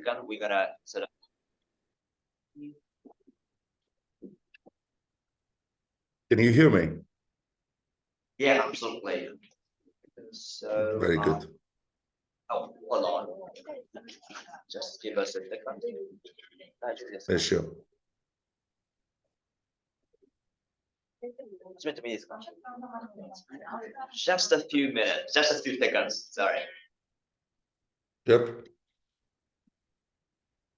second. We're gonna sort of. Can you hear me? Yeah, absolutely. So very good. Oh, hold on. Just give us a second. Sure. Just a few minutes, just a few seconds. Sorry. Yep.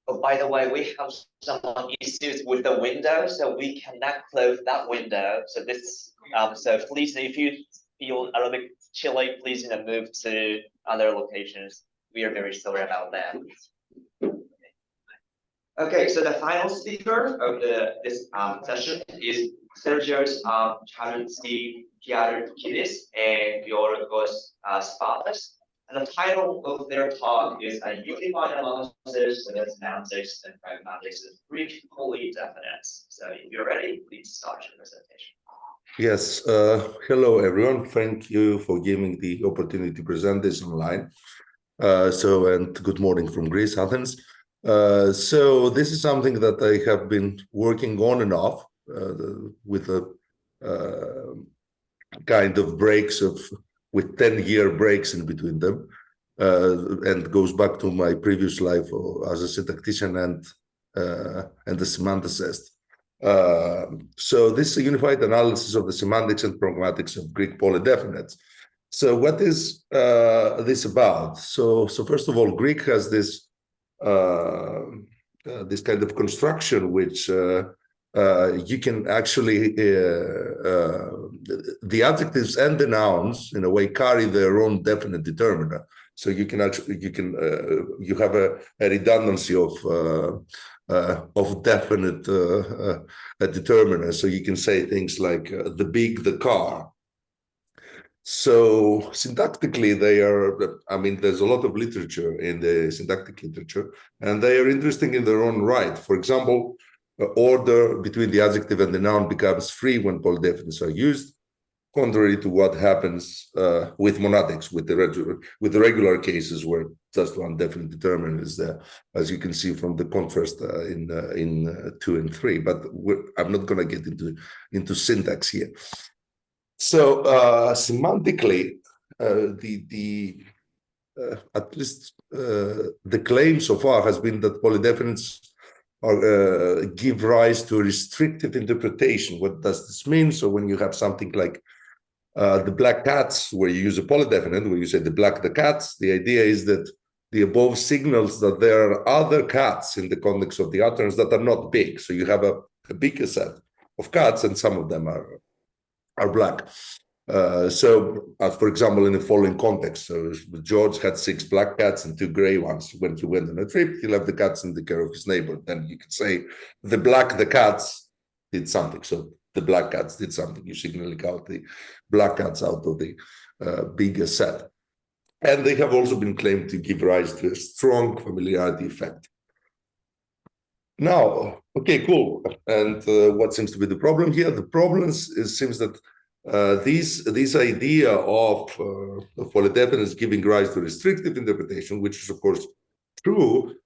Oh, by the way, we have some issues with the window, so we cannot close that window. So this, so please, if you feel a little bit chilly, please move to other locations. We are very sorry about that. Okay, so the final speaker of this session is Stergios Chatzikyriakidis and Giorgos Spathas. And the title of their talk is A Unified Analysis of Semantics and Pragmatics of Greek Polydefinites. So if you're ready, please start your presentation. Yes, hello everyone. Thank you for giving the opportunity to present this online. And good morning from Greece, Athens. So this is something that I have been working on and off with a kind of breaks with 10-year breaks in between them, and goes back to my previous life as a syntactician and a semanticist. So this is a unified analysis of the semantics and pragmatics of Greek polydefinites. So what is this about? So first of all, Greek has this this kind of construction which you can actually the adjectives and the nouns in a way carry their own definite determiner. So you can actually you have a redundancy of definite determiners. So you can say things like the big, the car. So syntactically, they are, I mean, there's a lot of literature in the syntactic literature, and they are interesting in their own right. For example, order between the adjective and the noun becomes free when polydefinites are used, contrary to what happens with monadics, with the regular cases where just one definite determiner is there, as you can see from the contrast in 2 and 3. But I'm not going to get into syntax here. So semantically, at least the claim so far has been that polydefinites give rise to a restrictive interpretation. What does this mean? So when you have something like the black cats, where you use a polydefinite, where you say the black the cats, the idea is that the above signals that there are other cats in the context of the utterance that are not big. So you have a bigger set of cats, and some of them are black. For example, in the following context, so George had 6 black cats and 2 gray ones. When he went on a trip, he left the cats in the care of his neighbor. Then you could say the cats did something. So the black cats did something. You signaling out the black cats out of the bigger set. And they have also been claimed to give rise to a strong familiarity effect. Now, okay, cool. And what seems to be the problem here? The problem seems that this idea of polydefinites giving rise to restrictive interpretation, which is of course true,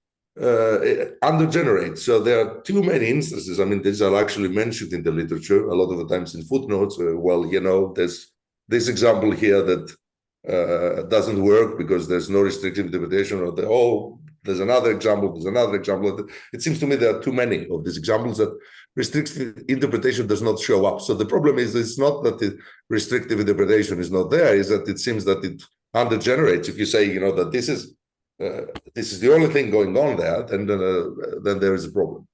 undergenerates. So there are too many instances. I mean, these are actually mentioned in the literature a lot of the times in footnotes. Well, you know, there's this example here that doesn't work because there's no restrictive interpretation, or there's another example, It seems to me there are too many of these examples that restrictive interpretation does not show up. So the problem is, it's not that the restrictive interpretation is not there, is that it seems that it undergenerates. If you say, you know, that this is the only thing going on there, then there is a problem.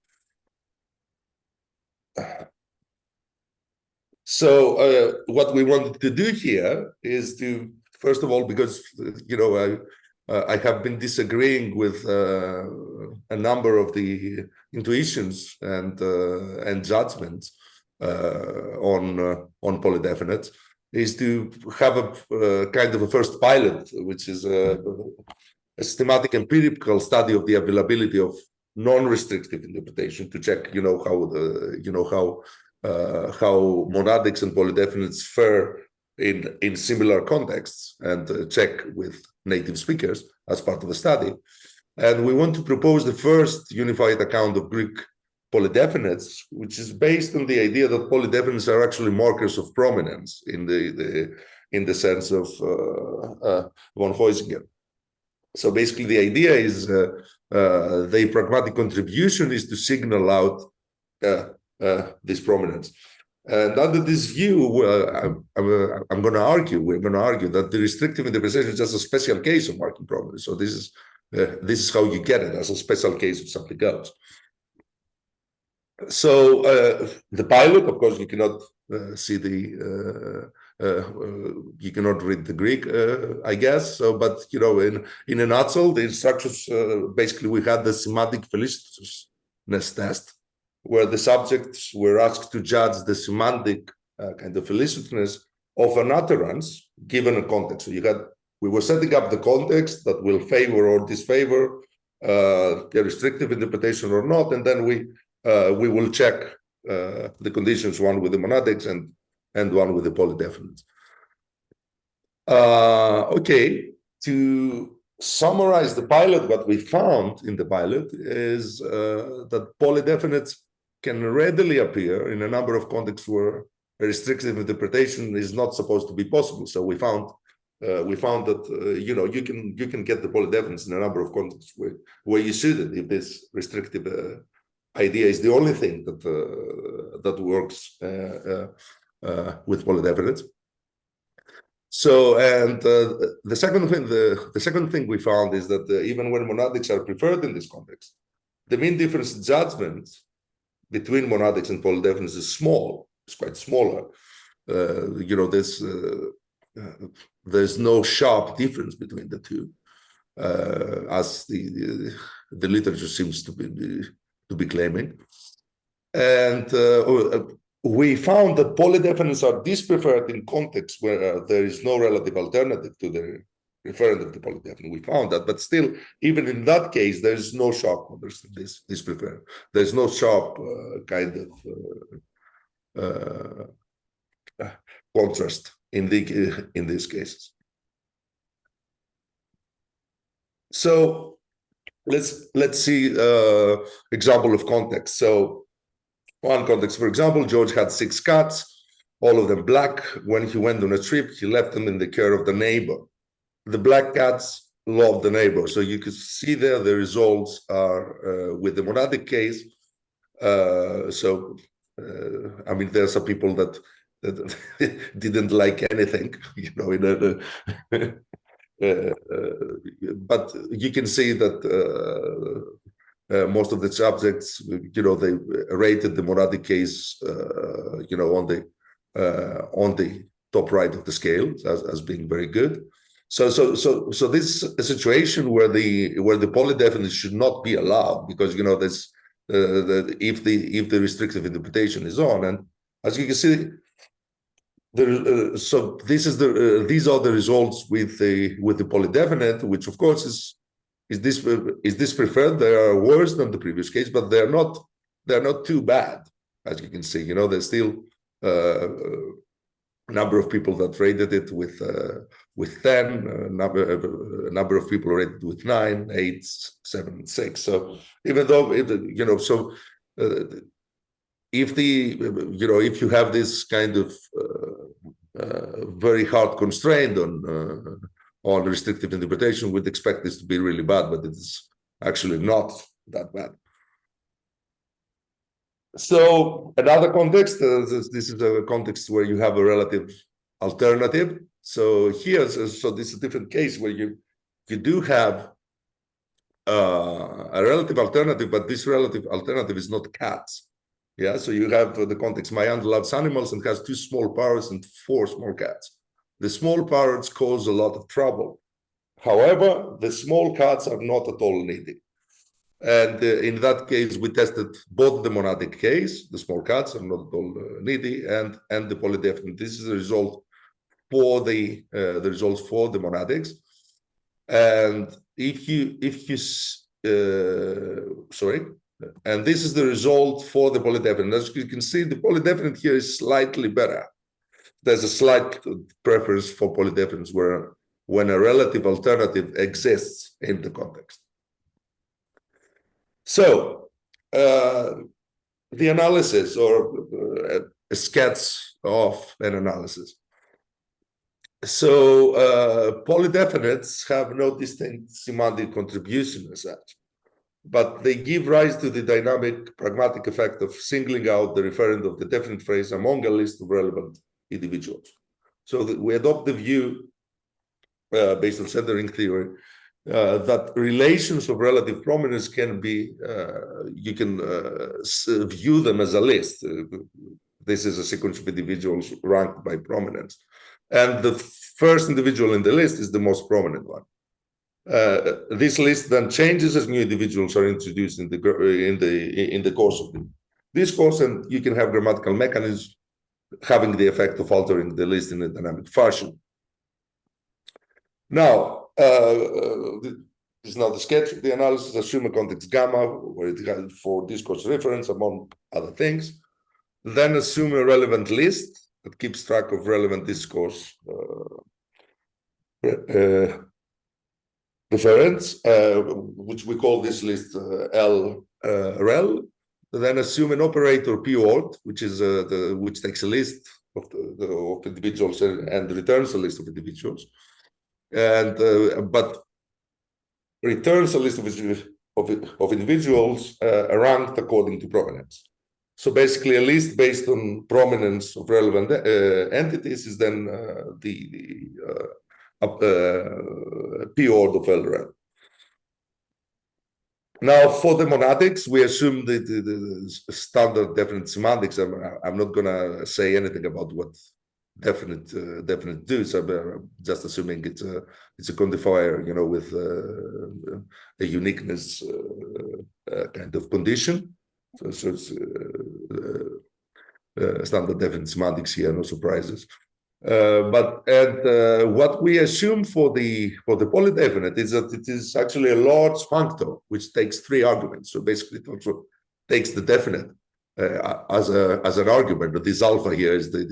So what we wanted to do here is to, first of all, because, you know, I have been disagreeing with a number of the intuitions and judgments on polydefinites, is to have a kind of a first pilot, which is a systematic empirical study of the availability of non-restrictive interpretation, to check, you know, how monadics and polydefinites fare in similar contexts, and check with native speakers as part of the study. And we want to propose the first unified account of Greek polydefinites, which is based on the idea that polydefinites are actually markers of prominence in the sense of von Huizinga. So basically, the idea is the pragmatic contribution is to signal out this prominence. And under this view, we're going to argue that the restrictive interpretation is just a special case of marking prominence. So this is how you get it, as a special case of something else. So the pilot, of course, you cannot see you cannot read the Greek, I guess. So, but in a nutshell, the instructions basically we had the semantic felicitousness test, where the subjects were asked to judge the semantic kind of felicitousness of an utterance given a context. So we were setting up the context that will favor or disfavor the restrictive interpretation or not, and then we will check the conditions, one with the monadics and one with the polydefinites. Okay, to summarize the pilot, what we found in the pilot is that polydefinites can readily appear in a number of contexts where a restrictive interpretation is not supposed to be possible. So we found that you can get the polydefinites in a number of contexts where you shouldn't, if this restrictive idea is the only thing that works with polydefinites. So, and the second thing we found is that even when monadics are preferred in this context, the mean difference in judgment between monadics and polydefinites is small. It's quite smaller. There's no sharp difference between the two, as the literature seems to be claiming. And we found that polydefinites are dispreferred in contexts where there is no relative alternative to the referent of the polydefinite. We found that, but still, even in that case, there is no sharp contrast in this preferred. There's no sharp kind of contrast in these cases. So let's see example of context. So one context, for example, George had 6 cats, all of them black. When he went on a trip, he left them in the care of the neighbor. The black cats loved the neighbor. So you could see there the results are with the monadic case. I mean, there are some people that didn't like anything, but you can see that most of the subjects, they rated the monadic case, on the top right of the scale as being very good. So this is a situation where the polydefinite should not be allowed, because this if the restrictive interpretation is on, and as you can see, so these are the results with the polydefinite, which of course is this preferred. They are worse than the previous case, but they're not too bad, as you can see. There's still a number of people that rated it with 10, a number of people rated with 9, 8, 7, 6. So even though if you have this kind of very hard constraint on restrictive interpretation, we'd expect this to be really bad, but it's actually not that bad. So another context, this is a context where you have a relative alternative. So here, so this is a different case where you do have a relative alternative, but this relative alternative is not cats. Yeah, so you have the context, my aunt loves animals and has 2 small parrots and 4 small cats. The small parrots cause a lot of trouble. However, the small cats are not at all needy. And in that case, we tested both the monadic case, the small cats are not at all needy, and the polydefinite. This is the result for the results for the monadics. And and this is the result for the polydefinite. As you can see, the polydefinite here is slightly better. There's a slight preference for polydefinites when a relative alternative exists in the context. So the analysis, or a sketch of an analysis. So polydefinites have no distinct semantic contribution as such, but they give rise to the dynamic pragmatic effect of singling out the referent of the definite phrase among a list of relevant individuals. So we adopt the view based on centering theory that relations of relative prominence can be, you can view them as a list. This is a sequence of individuals ranked by prominence. And the first individual in the list is the most prominent one. This list then changes as new individuals are introduced in the course of the discourse, and you can have grammatical mechanisms having the effect of altering the list in a dynamic fashion. Now, this is now the sketch of the analysis. Assume a context gamma, where it has for discourse reference, among other things. Then assume a relevant list that keeps track of relevant discourse reference, which we call this list L-rel. Then assume an operator p-ord, which takes a list of individuals and returns a list of individuals, and but returns a list of individuals ranked according to prominence. So basically, a list based on prominence of relevant entities is then the p-ord of L-rel. Now, for the monadics, we assume the standard definite semantics. I'm not going to say anything about what definite do. So I'm just assuming it's a quantifier, with a uniqueness kind of condition. So it's standard definite semantics here, no surprises. What we assume for the polydefinite is that it is actually a large functor which takes 3 arguments. So basically, it also takes the definite as an argument, but this alpha here is the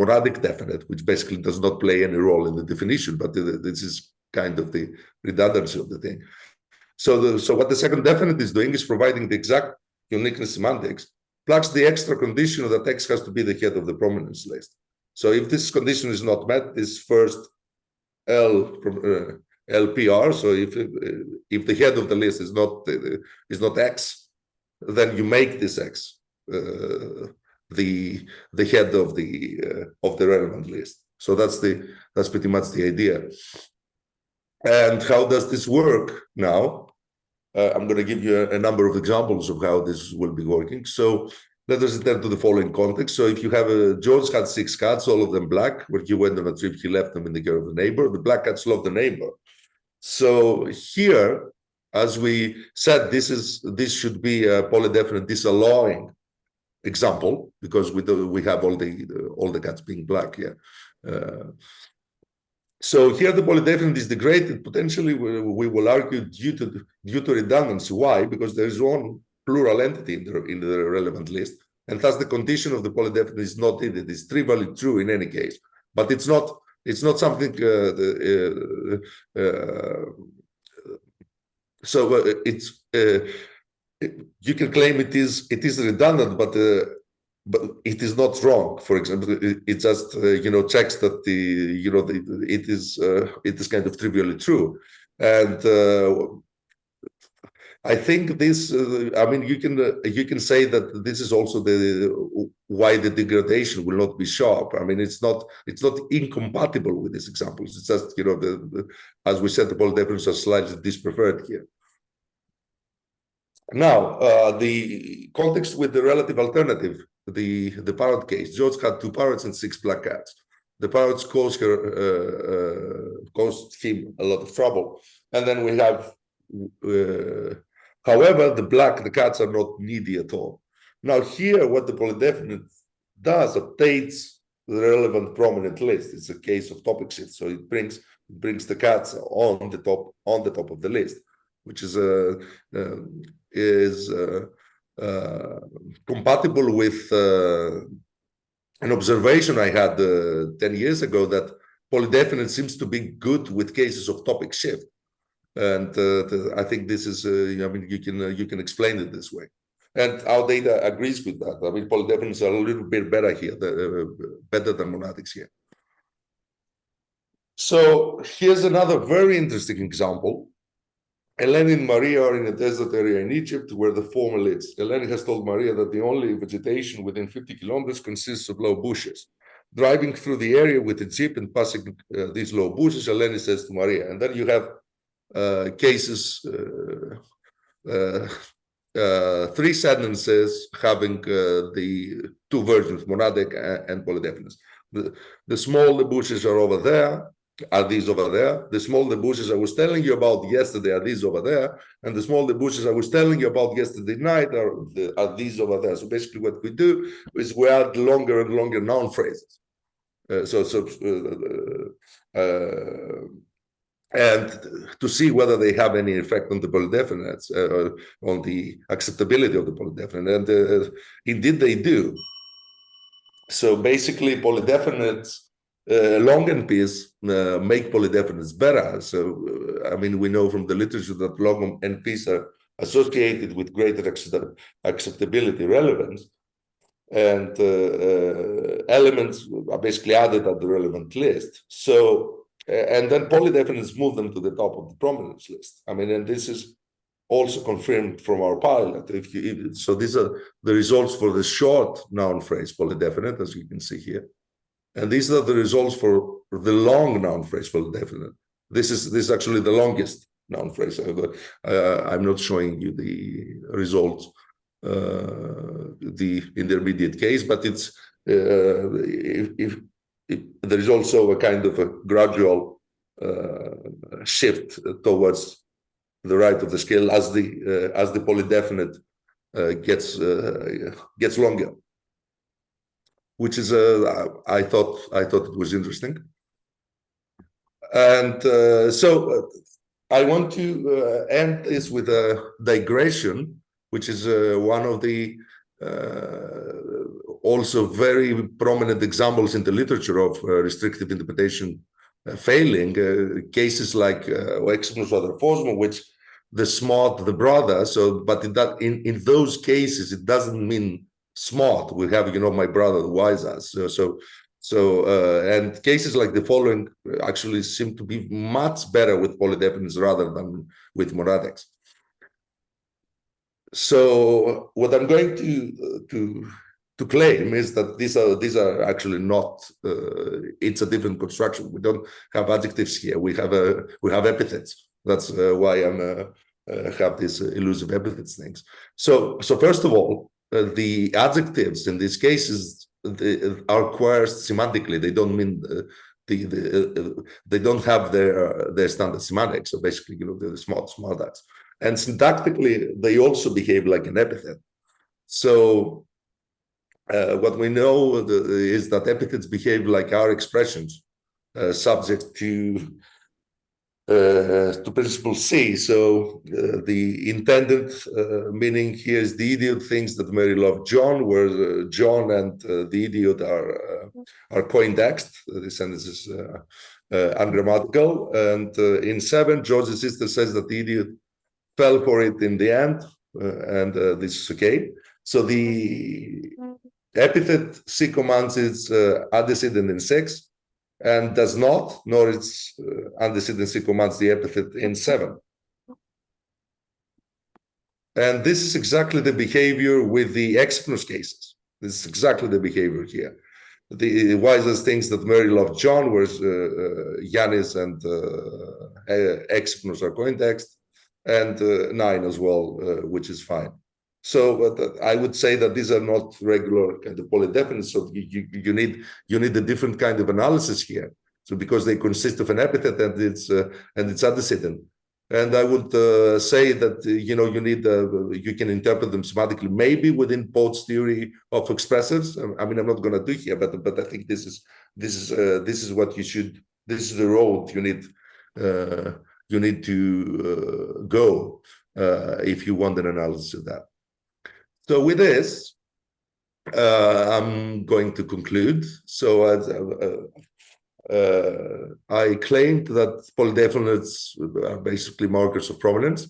monadic definite, which basically does not play any role in the definition, but this is kind of the redundancy of the thing. So what the second definite is doing is providing the exact uniqueness semantics plus the extra condition that X has to be the head of the prominence list. So if this condition is not met, this first LPR, so if the head of the list is not X, then you make this X the head of the relevant list. So that's pretty much the idea. And how does this work now? I'm going to give you a number of examples of how this will be working. So let us return to the following context. So if you have George had 6 cats, all of them black. When he went on a trip, he left them in the care of the neighbor. The black cats love the neighbor. So here, as we said, this should be a polydefinite disallowing example because we have all the cats being black here. So here the polydefinite is degraded potentially. We will argue due to redundancy. Why? Because there is one plural entity in the relevant list, and thus the condition of the polydefinite is not needed. It's trivially true in any case, but it's not something. You can claim it is redundant, but it is not wrong. For example, it just checks that it is kind of trivially true, and I think this. You can say that this is also why the degradation will not be sharp. I mean, it's not incompatible with these examples. It's just as we said, the polydefinites are slightly dispreferred here. Now, the context with the relative alternative, the parrot case. George had 2 parrots and 6 black cats. The parrots caused him a lot of trouble, and then we have. However, the cats are not needy at all. Now here, what the polydefinite does updates the relevant prominent list. It's a case of topic shift, so it brings the cats on the top of the list, which is compatible with an observation I had 10 years ago that polydefinite seems to be good with cases of topic shift. And I think this is, I mean, you can explain it this way. And our data agrees with that. I mean, polydefinites are a little bit better here, better than monadics here. So here's another very interesting example. Eleni and Maria are in a desert area in Egypt where the former lives. Eleni has told Maria that the only vegetation within 50 kilometers consists of low bushes. Driving through the area with a jeep and passing these low bushes, Eleni says to Maria, and then you have cases, 3 sentences having the 2 versions, monadic and polydefinites. The small bushes are over there, are these over there. The small bushes I was telling you about yesterday are these over there, and the small bushes I was telling you about yesterday night are these over there. So basically what we do is we add longer and longer noun phrases. And to see whether they have any effect on the polydefinites, on the acceptability of the polydefinite. And indeed they do. So basically polydefinites, long NPs make polydefinites better. So, I mean, we know from the literature that long NPs are associated with greater acceptability relevance. And elements are basically added at the relevant list. So, and then polydefinites move them to the top of the prominence list. I mean, and this is also confirmed from our pilot. So these are the results for the short noun phrase polydefinite, as you can see here. And these are the results for the long noun phrase polydefinite. This is actually the longest noun phrase. I'm not showing you the results, the intermediate case, but it's there is also a kind of a gradual shift towards the right of the scale as the polydefinite gets longer, which is I thought it was interesting. And so I want to end this with a digression, which is one of the also very prominent examples in the literature of restrictive interpretation failing. Cases like Exypnos Adrefosmo, which the smart, the brother. So, but in those cases, it doesn't mean smart. We have, you know, my brother, the wise ass. And cases like the following actually seem to be much better with polydefinites rather than with monadics. So what I'm going to claim is that these are actually not. It's a different construction. We don't have adjectives here. We have epithets. That's why I'm have these elusive epithets things. So first of all, the adjectives in these cases are coerced semantically. They don't mean they don't have their standard semantics. So basically, you know, they're the smart acts. And syntactically, they also behave like an epithet. So what we know is that epithets behave like our expressions, subject to principle C. So the intended meaning here is the idiot thinks that Mary loved John, where John and the idiot are coindexed. The sentence is ungrammatical. And in 7, George's sister says that the idiot fell for it in the end, and this is okay. So the epithet C commands its antecedent in 6, and does not, nor its antecedent C commands the epithet in 7. And this is exactly the behavior with the Exypnos cases. This is exactly the behavior here. The wisest thinks that Mary loved John, whereas Yanis and Exypnos are coindexed, and 9 as well, which is fine. So I would say that these are not regular kind of polydefinites. So you need a different kind of analysis here. So because they consist of an epithet and its antecedent. And I would say that you know you can interpret them semantically, maybe within Pote's theory of expressives. I mean, I'm not going to do here, but I think this is what you should. This is the road you need to go if you want an analysis of that. So with this, I'm going to conclude. So I claimed that polydefinites are basically markers of prominence.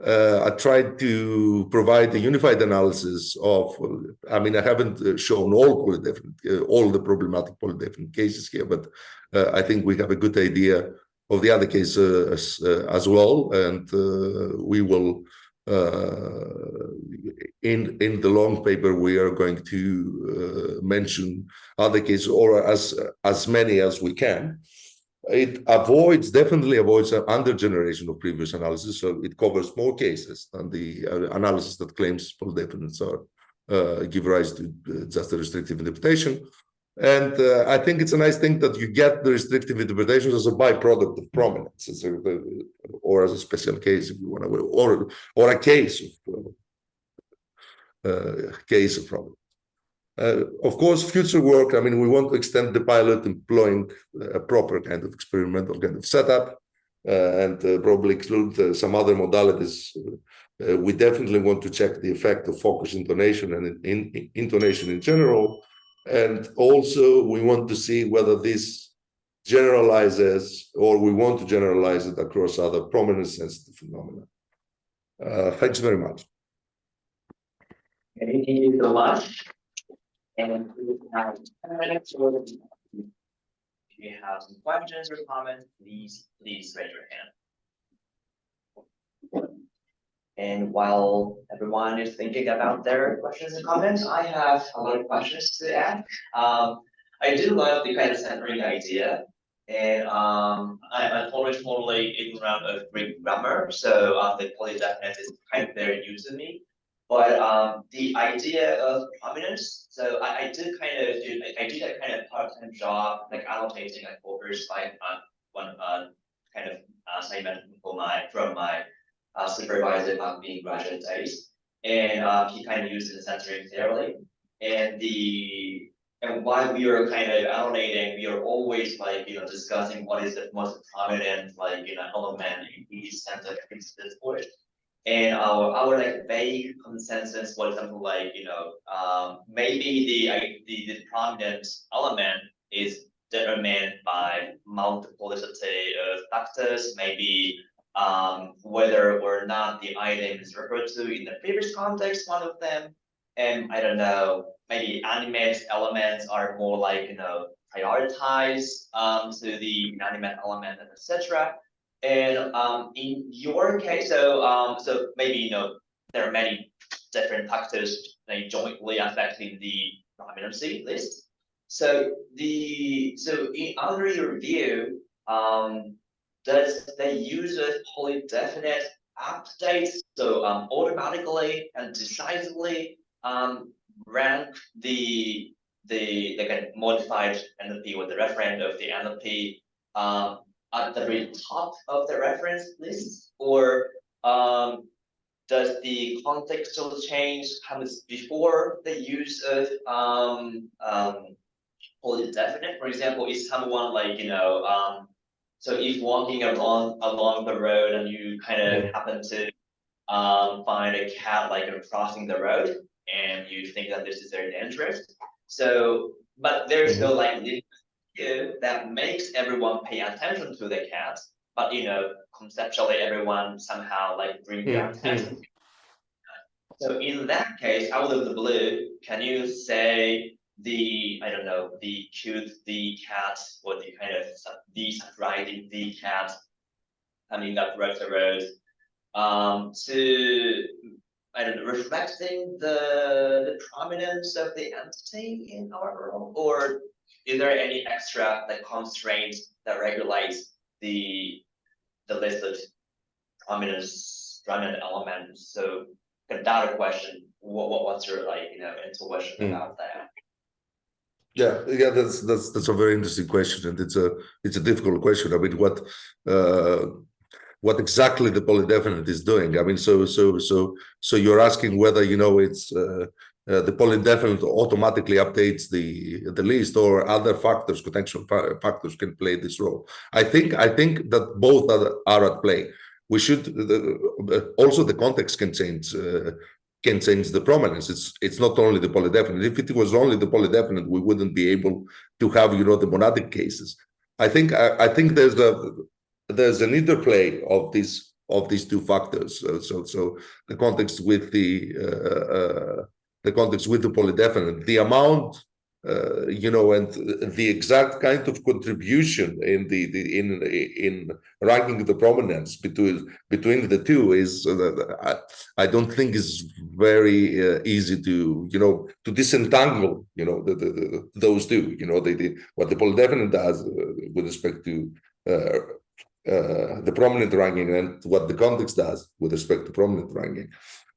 I tried to provide a unified analysis of, I mean, I haven't shown all the problematic polydefinite cases here, but I think we have a good idea of the other cases as well, and we will, in the long paper, we are going to mention other cases, or as many as we can. It definitely avoids an under-generation of previous analysis, so it covers more cases than the analysis that claims polydefinites give rise to just a restrictive interpretation. And I think it's a nice thing that you get the restrictive interpretations as a byproduct of prominence, or as a special case, if you want to, or a case of prominence. Of course, future work, I mean, we want to extend the pilot employing a proper kind of experimental kind of setup, and probably include some other modalities. We definitely want to check the effect of focus intonation and intonation in general. And also we want to see whether this generalizes, or we want to generalize it across other prominence sensitive phenomena. Thanks very much. Thank you so much. And we have 10 minutes. If you have some questions or comments, please raise your hand. And while everyone is thinking about their questions and comments, I have a lot of questions to add. I do love the kind of centering idea, and I'm totally ignorant of Greek grammar, so the polydefinite is kind of very new to me. But the idea of prominence, so I did a kind of part-time job, like annotating like Popper's one kind of assignment from my supervisor back being graduate days, and he kind of used the censoring theory, and while we are kind of annotating, we are always discussing what is the most prominent element in each sentence discourse. And our like vague consensus was something like maybe the prominent element is determined by multiplicity of factors, maybe whether or not the item is referred to in the previous context, one of them, and I don't know, maybe animate elements are more prioritized to the inanimate element, and etc. And in your case, so maybe there are many different factors jointly affecting the prominency list. So under your view, does the use of polydefinite updates automatically and decisively rank the kind of modified NLP or the referent of the NLP at the very top of the reference list, or does the contextual change comes before the use of polydefinite? For example, is someone so if walking along the road and you kind of happen to find a cat crossing the road, and you think that this is very dangerous, so but there's no that makes everyone pay attention to the cat, but conceptually everyone somehow bring their attention. So in that case, out of the blue, can you say the cute the cat, or the kind of the surprising the cat that crossed the road to reflecting the prominence of the entity in our world, or is there any extra constraints that regulates the list of prominent elements? So that a question. What's your intuition about that? Yeah, that's a very interesting question, and it's a difficult question. I mean, what exactly the polydefinite is doing? I mean, so you're asking whether it's the polydefinite automatically updates the list, or other factors, contextual factors, can play this role. I think that both are at play. We should also, the context can change can change the prominence. It's not only the polydefinite. If it was only the polydefinite, we wouldn't be able to have, you know, the monadic cases. I think there's an interplay of these two factors. So the context with the context with the polydefinite, the amount, you know, and the exact kind of contribution in ranking the prominence between the two is I don't think is very easy to, you know, to disentangle, you know, those two, you know, what the polydefinite does with respect to the prominent ranking and what the context does with respect to prominent ranking.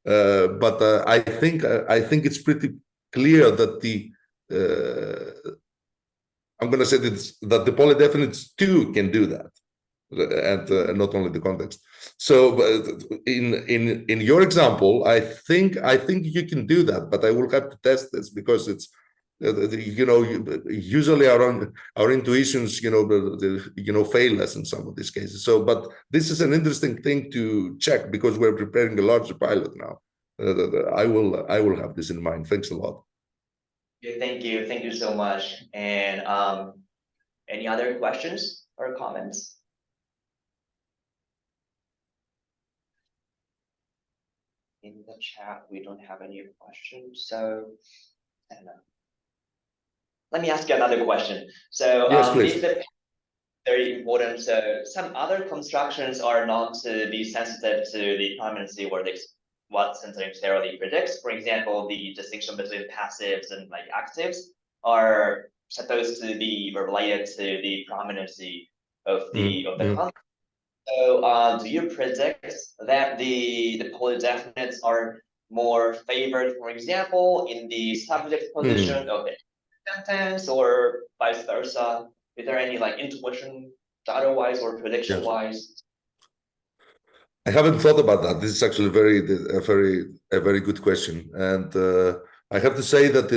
But I think it's pretty clear that I'm going to say that the polydefinites too can do that, and not only the context. So in your example, I think you can do that, but I will have to test this because it's you know, usually our intuitions, you know, fail us in some of these cases. So, but this is an interesting thing to check because we're preparing a larger pilot now. I will have this in mind. Thanks a lot. Yeah, thank you so much. And any other questions or comments? In the chat, we don't have any questions, so I don't know. Let me ask you another question. So Yes, please. is the very important? So some other constructions are known to be sensitive to the permanency or what sentence necessarily predicts. For example, the distinction between passives and like actives are supposed to be related to the prominency of the concept. So do you predict that the polydefinites are more favored, for example, in the subject position of the sentence or vice versa? Is there any like intuition data-wise or prediction-wise? I haven't thought about that. This is actually a very good question, and I have to say that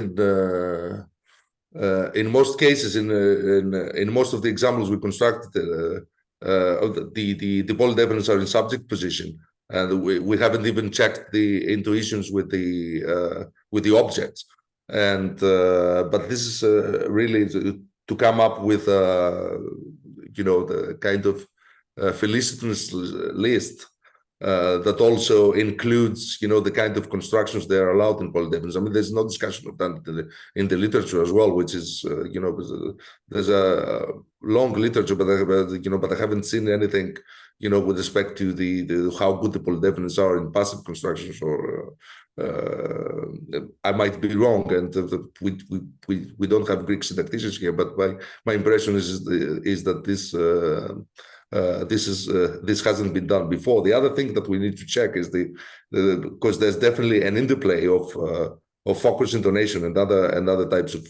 in most cases, in most of the examples we constructed, the polydefinites are in subject position, and we haven't even checked the intuitions with the objects. And but this is really to come up with you know, the kind of felicitous list that also includes, you know, the kind of constructions they are allowed in polydefinites. I mean, there's no discussion of that in the literature as well, which is, you know, there's a long literature, but you know, but I haven't seen anything, you know, with respect to the how good the polydefinites are in passive constructions. Or I might be wrong, and we don't have Greek syntacticians here, but my impression is that this hasn't been done before. The other thing that we need to check is because there's definitely an interplay of focus intonation and other types of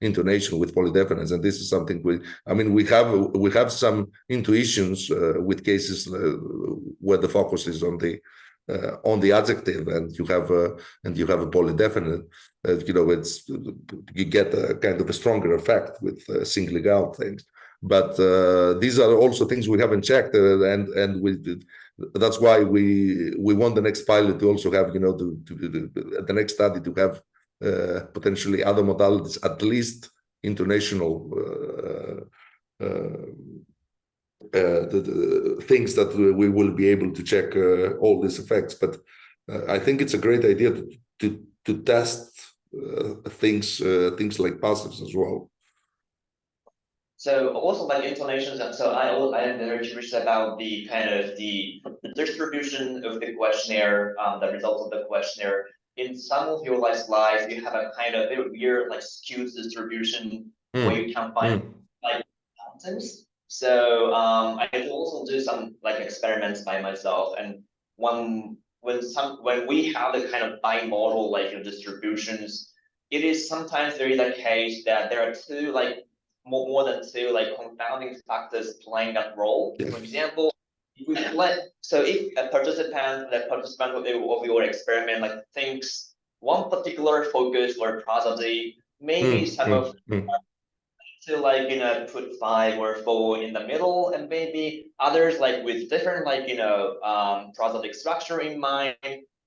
intonation with polydefinites, and this is something we have some intuitions with cases where the focus is on the adjective, and you have a polydefinite. You know, you get a kind of a stronger effect with singling out things. But these are also things we haven't checked, and that's why we want the next pilot to also have, you know, the next study to have potentially other modalities, at least intonational the things that we will be able to check all these effects. But I think it's a great idea to test things like passives as well. So also like intonations, and so I am very curious about the kind of the distribution of the questionnaire, the results of the questionnaire. In some of your slides, you have a kind of very weird like skewed distribution where you can find like contents. So I also do some like experiments by myself, and when we have the kind of bimodal like distributions, it is sometimes there is a case that there are two like more than two like confounding factors playing that role. For example, if a participant of your experiment like thinks one particular focus or prosody, maybe some of to like put 5 or 4 in the middle, and maybe others like with different like prosodic structure in mind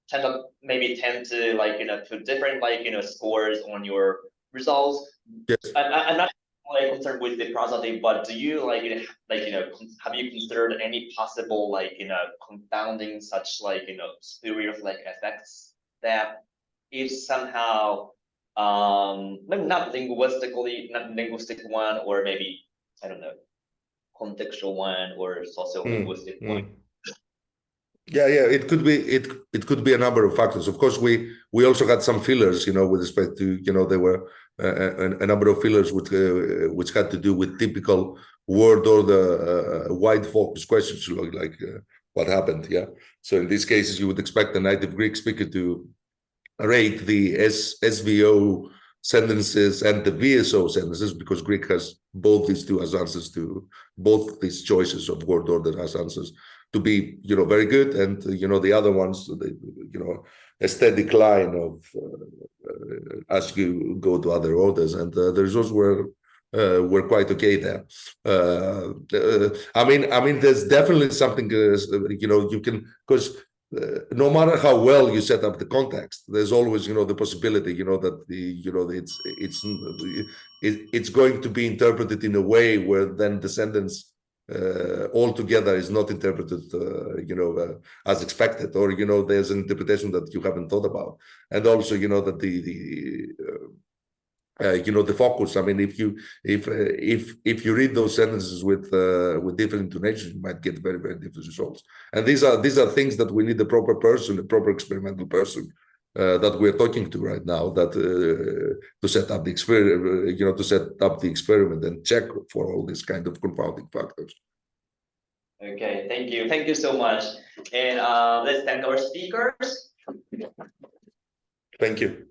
tend to like put different like scores on your results. Yes. I'm not like concerned with the processing, but do you like have you considered any possible like confounding such like spurious like effects that if somehow maybe not linguistic one, or maybe I don't know, contextual one or sociolinguistic one. Yeah, it could be it could be a number of factors. Of course, we also had some fillers, with respect to there were a number of fillers which had to do with typical word order wide focus questions, like what happened. Yeah, so in these cases, you would expect a native Greek speaker to rate the SVO sentences and the VSO sentences, because Greek has both these two as answers to both these choices of word order as answers, to be very good, and the other ones, a steady decline of as you go to other orders, and the results were quite okay there. I mean, there's definitely something you can, because no matter how well you set up the context, there's always the possibility that it's going to be interpreted in a way where then the sentence altogether is not interpreted as expected, or there's an interpretation that you haven't thought about. And also that the focus. I mean, if you read those sentences with different intonations, you might get very, very different results. And these are things that we need a proper person, a proper experimental person that we're talking to right now, that to set up the experiment, to set up the experiment and check for all these kind of confounding factors. Okay, thank you so much, and let's thank our speakers. Thank you.